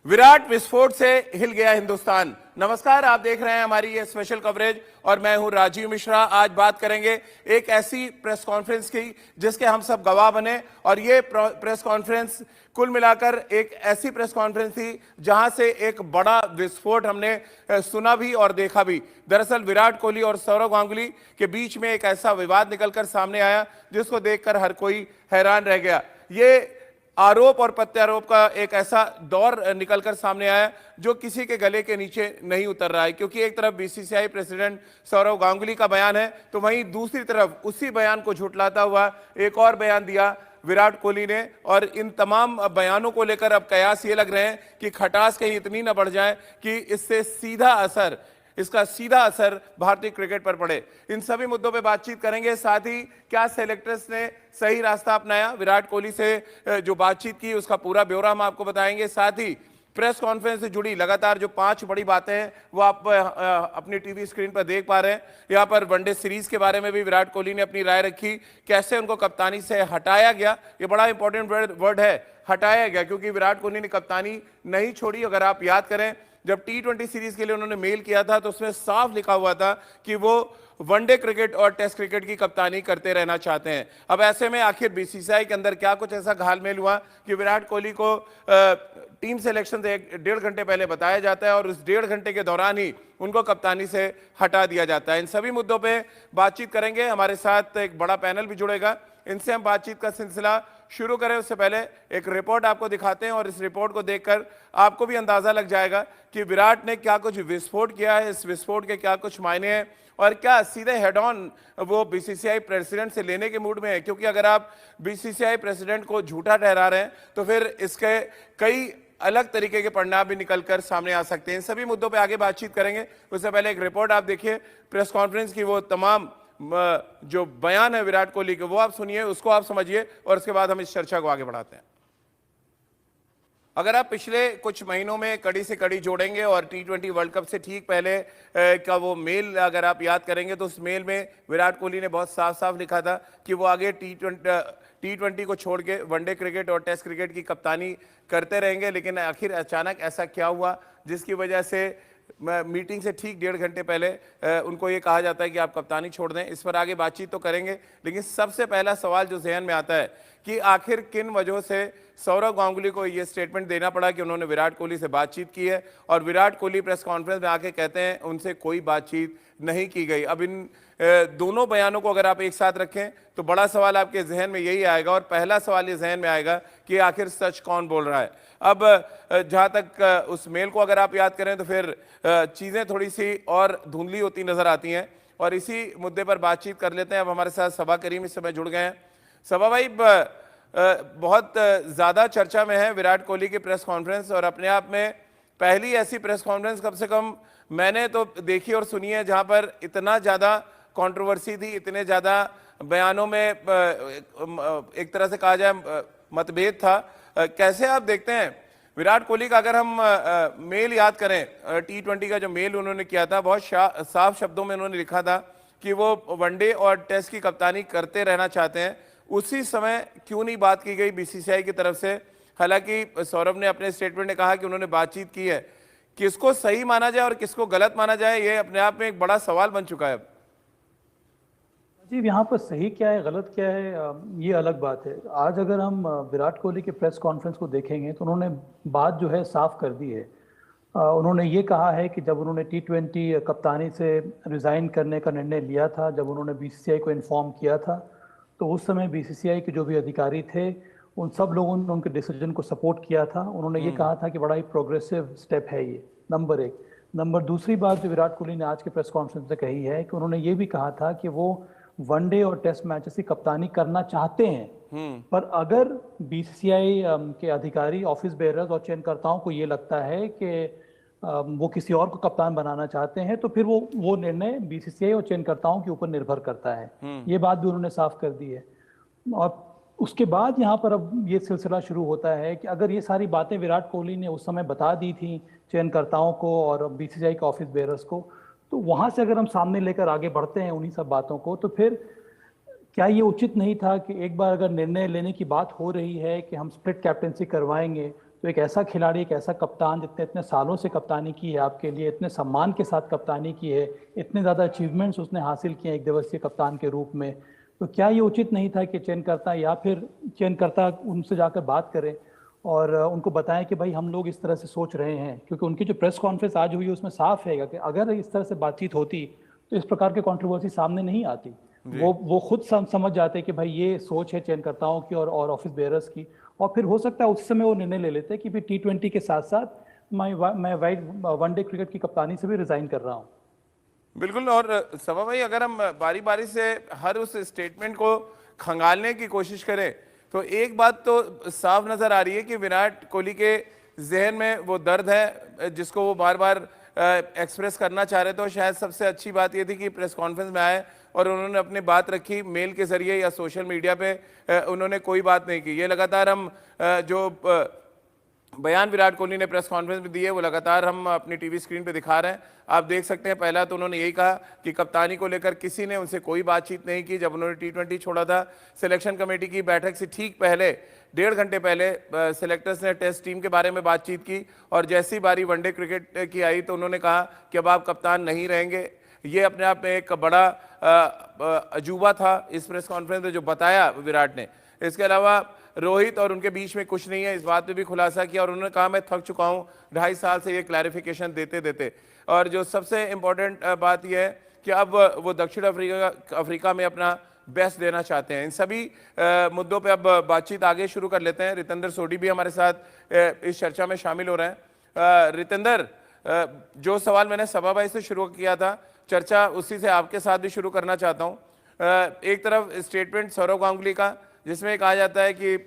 विराट विस्फोट से हिल गया हिंदुस्तान। नमस्कार, आप देख रहे हैं हमारी ये स्पेशल कवरेज और मैं हूं राजीव मिश्रा। आज बात करेंगे एक ऐसी प्रेस कॉन्फ्रेंस की जिसके हम सब गवाह बने, और ये प्रेस कॉन्फ्रेंस कुल मिलाकर एक ऐसी प्रेस कॉन्फ्रेंस थी जहां से एक बड़ा विस्फोट हमने सुना भी और देखा भी। दरअसल विराट कोहली और सौरव गांगुली के बीच में एक ऐसा विवाद निकलकर सामने आया जिसको देखकर हर कोई हैरान रह गया। ये आरोप और प्रत्यारोप का एक ऐसा दौर निकलकर सामने आया जो किसी के गले के नीचे नहीं उतर रहा है, क्योंकि एक तरफ बीसीसीआई प्रेसिडेंट सौरव गांगुली का बयान है तो वहीं दूसरी तरफ उसी बयान को झुठलाता हुआ एक और बयान दिया विराट कोहली ने। और इन तमाम बयानों को लेकर अब कयास ये लग रहे हैं कि खटास कहीं इतनी न बढ़ जाए कि इसका सीधा असर भारतीय क्रिकेट पर पड़े। इन सभी मुद्दों पे बातचीत करेंगे। साथ ही क्या सेलेक्टर्स ने सही रास्ता अपनाया, विराट कोहली से जो बातचीत की उसका पूरा ब्यौरा हम आपको बताएंगे। साथ ही प्रेस कॉन्फ्रेंस से जुड़ी लगातार जो 5 बड़ी बातें हैं वो आप अपनी टीवी स्क्रीन पर देख पा रहे हैं। यहाँ पर वनडे सीरीज के बारे में भी विराट कोहली ने अपनी राय रखी, कैसे उनको कप्तानी से हटाया गया। ये बड़ा इंपॉर्टेंट वर्ड है, हटाया गया, क्योंकि विराट कोहली ने कप्तानी नहीं छोड़ी। अगर आप याद करें, जब T20 सीरीज के लिए उन्होंने मेल किया था तो उसमें साफ लिखा हुआ था कि वो वनडे क्रिकेट और टेस्ट क्रिकेट की कप्तानी करते रहना चाहते हैं। अब ऐसे में आखिर बीसीसीआई के अंदर क्या कुछ ऐसा घालमेल हुआ कि विराट कोहली को टीम सिलेक्शन से 1.5 घंटे पहले बताया जाता है और उस 1.5 घंटे के दौरान ही उनको कप्तानी से हटा दिया जाता है। इन सभी मुद्दों पे बातचीत करेंगे। हमारे साथ एक बड़ा पैनल भी जुड़ेगा, इनसे हम बातचीत का सिलसिला शुरू करें उससे पहले एक रिपोर्ट आपको दिखाते हैं और इस रिपोर्ट को देखकर आपको भी अंदाजा लग जाएगा कि विराट ने क्या कुछ विस्फोट किया है, इस विस्फोट के क्या कुछ मायने हैं और क्या सीधे हेड ऑन वो बीसीसीआई प्रेसिडेंट से लेने के मूड में है। क्योंकि अगर आप बीसीसीआई प्रेसिडेंट को झूठा ठहरा रहे हैं तो फिर इसके कई अलग तरीके के परिणाम भी निकलकर सामने आ सकते हैं। इन सभी मुद्दों पर आगे बातचीत करेंगे। उससे पहले एक रिपोर्ट आप देखिए प्रेस कॉन्फ्रेंस की, वो तमाम जो बयान है विराट कोहली के वो आप सुनिए, उसको आप समझिए और उसके बाद हम इस चर्चा को आगे बढ़ाते हैं। अगर आप पिछले कुछ महीनों में कड़ी से कड़ी जोड़ेंगे और T20 वर्ल्ड कप से ठीक पहले का वो मेल अगर आप याद करेंगे तो उस मेल में विराट कोहली ने बहुत साफ साफ लिखा था कि वो आगे T20 को छोड़ के वनडे क्रिकेट और टेस्ट क्रिकेट की कप्तानी करते रहेंगे। लेकिन आखिर अचानक ऐसा क्या हुआ जिसकी वजह से मीटिंग से ठीक 1.5 घंटे पहले उनको ये कहा जाता है कि आप कप्तानी छोड़ दें। इस पर आगे बातचीत तो करेंगे, लेकिन सबसे पहला सवाल जो जहन में आता है कि आखिर किन वजहों से सौरव गांगुली को ये स्टेटमेंट देना पड़ा कि उन्होंने विराट कोहली से बातचीत की है और विराट कोहली प्रेस कॉन्फ्रेंस में आके कहते हैं उनसे कोई बातचीत नहीं की गई। अब इन दोनों बयानों को अगर आप एक साथ रखें तो बड़ा सवाल आपके जहन में यही आएगा और पहला सवाल ये जहन में आएगा कि आखिर सच कौन बोल रहा है। अब जहाँ तक उस मेल को अगर आप याद करें तो फिर चीज़ें थोड़ी सी और धुंधली होती नजर आती हैं और इसी मुद्दे पर बातचीत कर लेते हैं। अब हमारे साथ सबा करीम इस समय जुड़ गए हैं। सबा भाई, बहुत ज़्यादा चर्चा में है विराट कोहली की प्रेस कॉन्फ्रेंस और अपने आप में पहली ऐसी प्रेस कॉन्फ्रेंस कम से कम मैंने तो देखी और सुनी है जहाँ पर इतना ज़्यादा कंट्रोवर्सी थी, इतने ज़्यादा बयानों में एक तरह से कहा जाए मतभेद था। कैसे आप देखते हैं विराट कोहली का, अगर हम मेल याद करें T20 का जो मेल उन्होंने किया था, बहुत साफ शब्दों में उन्होंने लिखा था कि वो वनडे और टेस्ट की कप्तानी करते रहना चाहते हैं। उसी समय क्यों नहीं बात की गई बीसीसीआई की तरफ से? हालांकि सौरभ ने अपने स्टेटमेंट में कहा कि उन्होंने बातचीत की है। किसको सही माना जाए और किसको गलत माना जाए, ये अपने आप में एक बड़ा सवाल बन चुका है। जी, यहाँ पर सही क्या है गलत क्या है ये अलग बात है। आज अगर हम विराट कोहली के प्रेस कॉन्फ्रेंस को देखेंगे तो उन्होंने बात जो है साफ कर दी है। उन्होंने ये कहा है कि जब उन्होंने T20 कप्तानी से रिज़ाइन करने का निर्णय लिया था, जब उन्होंने बीसीसीआई को इन्फॉर्म किया था, तो उस समय बीसीसीआई के जो भी अधिकारी थे उन सब लोगों ने उनके डिसीजन को सपोर्ट किया था। उन्होंने ये कहा था कि बड़ा ही प्रोग्रेसिव स्टेप है ये, नंबर 1। नंबर दूसरी बात जो विराट कोहली ने आज के प्रेस कॉन्फ्रेंस में कही है कि उन्होंने ये भी कहा था कि वो वनडे और टेस्ट मैचेस की कप्तानी करना चाहते हैं, पर अगर बीसीसीआई के अधिकारी, ऑफिस बेयरर्स और चयनकर्ताओं को ये लगता है कि वो किसी और को कप्तान बनाना चाहते हैं तो फिर वो निर्णय बीसीसीआई और चयनकर्ताओं के ऊपर निर्भर करता है। ये बात भी उन्होंने साफ कर दी है। और उसके बाद यहाँ पर अब ये सिलसिला शुरू होता है कि अगर ये सारी बातें विराट कोहली ने उस समय बता दी थी चयनकर्ताओं को और बीसीसीआई के ऑफिस बेयरर्स को, तो वहाँ से अगर हम सामने लेकर आगे बढ़ते हैं उन्हीं सब बातों को, तो फिर क्या ये उचित नहीं था कि एक बार अगर निर्णय लेने की बात हो रही है कि हम स्प्लिट कैप्टेंसी करवाएंगे तो एक ऐसा खिलाड़ी, एक ऐसा कप्तान जितने इतने सालों से कप्तानी की है आपके लिए, इतने सम्मान के साथ कप्तानी की है, इतने ज़्यादा अचीवमेंट्स उसने हासिल किए एक दिवसीय कप्तान के रूप में, तो क्या ये उचित नहीं था कि चयनकर्ता या फिर चयनकर्ता उनसे जाकर बात करें और उनको बताएं कि भाई हम लोग इस तरह से सोच रहे हैं? क्योंकि उनकी जो प्रेस कॉन्फ्रेंस आज हुई है उसमें साफ है कि अगर इस तरह से बातचीत होती तो इस प्रकार की कंट्रोवर्सी सामने नहीं आती। वो खुद समझ जाते हैं कि भाई ये सोच है चयनकर्ताओं की और ऑफिस बेयरर्स की, और फिर हो सकता है उस समय वो निर्णय ले लेते हैं कि भी T20 के साथ साथ मैं वनडे क्रिकेट की कप्तानी से भी रिजाइन कर रहा हूँ। बिल्कुल। और सभा भाई, अगर हम बारी बारी से हर उस स्टेटमेंट को खंगालने की कोशिश करें तो एक बात तो साफ नजर आ रही है कि विराट कोहली के जहन में वो दर्द है जिसको वो बार बार एक्सप्रेस करना चाह रहे थे। और शायद सबसे अच्छी बात ये थी कि प्रेस कॉन्फ्रेंस में आए और उन्होंने अपनी बात रखी, मेल के जरिए या सोशल मीडिया पे उन्होंने कोई बात नहीं की। ये लगातार हम जो बयान विराट कोहली ने प्रेस कॉन्फ्रेंस में दिए वो लगातार हम अपनी टीवी स्क्रीन पे दिखा रहे हैं, आप देख सकते हैं। पहला तो उन्होंने यही कहा कि कप्तानी को लेकर किसी ने उनसे कोई बातचीत नहीं की। जब उन्होंने T20 छोड़ा था, सिलेक्शन कमेटी की बैठक से ठीक पहले 1.5 घंटे पहले सिलेक्टर्स ने टेस्ट टीम के बारे में बातचीत की, और जैसी बारी वनडे क्रिकेट की आई तो उन्होंने कहा कि अब आप कप्तान नहीं रहेंगे। ये अपने आप में एक बड़ा अजूबा था इस प्रेस कॉन्फ्रेंस में जो बताया विराट ने। इसके अलावा रोहित और उनके बीच में कुछ नहीं है, इस बात पे भी खुलासा किया, और उन्होंने कहा मैं थक चुका हूं 2.5 साल से ये क्लैरिफिकेशन देते देते। और जो सबसे इंपॉर्टेंट बात यह है कि अब वो दक्षिण अफ्रीका में अपना बेस्ट देना चाहते हैं। इन सभी मुद्दों पे अब बातचीत आगे शुरू कर लेते हैं। रितेंद्र सोढी भी हमारे साथ इस चर्चा में शामिल हो रहे हैं। रितेंद्र, जो सवाल मैंने सभा भाई से शुरू किया था, चर्चा उसी से आपके साथ भी शुरू करना चाहता हूँ। एक तरफ स्टेटमेंट सौरव गांगुली का जिसमें कहा जाता है कि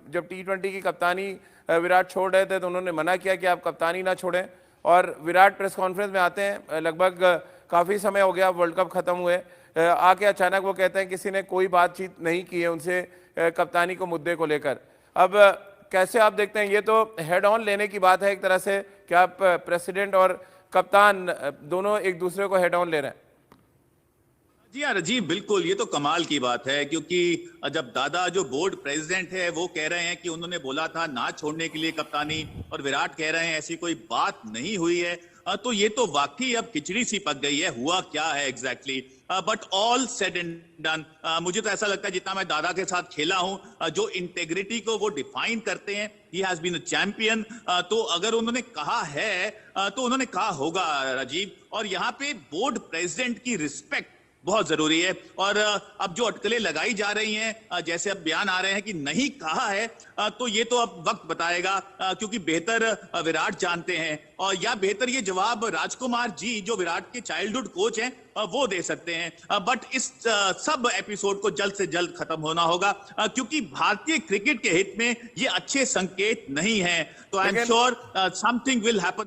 जब T20 की कप्तानी विराट छोड़ रहे थे तो उन्होंने मना किया कि आप कप्तानी ना छोड़ें, और विराट प्रेस कॉन्फ्रेंस में आते हैं, लगभग काफ़ी समय हो गया वर्ल्ड कप ख़त्म हुए, आके अचानक वो कहते हैं किसी ने कोई बातचीत नहीं की है उनसे कप्तानी को मुद्दे को लेकर। अब कैसे आप देखते हैं? ये तो हेड ऑन लेने की बात है एक तरह से कि आप प्रेसिडेंट और कप्तान दोनों एक दूसरे को हेड ऑन ले रहे हैं। जी हाँ राजीव, बिल्कुल, ये तो कमाल की बात है, क्योंकि जब दादा जो बोर्ड प्रेसिडेंट है वो कह रहे हैं कि उन्होंने बोला था ना छोड़ने के लिए कप्तानी, और विराट कह रहे हैं ऐसी कोई बात नहीं हुई है, तो ये तो वाकई अब खिचड़ी सी पक गई है। हुआ क्या है exactly? But all said and done, मुझे तो ऐसा लगता है जितना मैं दादा के साथ खेला हूं, जो इंटेग्रिटी को वो डिफाइन करते हैं, he has been a champion, तो अगर उन्होंने कहा है तो उन्होंने कहा होगा राजीव। और यहाँ पे बोर्ड प्रेसिडेंट की रिस्पेक्ट बहुत जरूरी है। और अब जो अटकलें लगाई जा रही हैं, जैसे अब बयान आ रहे हैं कि नहीं कहा है, तो ये तो अब वक्त बताएगा, क्योंकि बेहतर विराट जानते हैं, और या बेहतर ये जवाब राजकुमार जी जो विराट के चाइल्डहुड कोच हैं वो दे सकते हैं। बट इस सब एपिसोड को जल्द से जल्द खत्म होना होगा, क्योंकि भारतीय क्रिकेट के हित में ये अच्छे संकेत नहीं है। तो I am sure something will happen.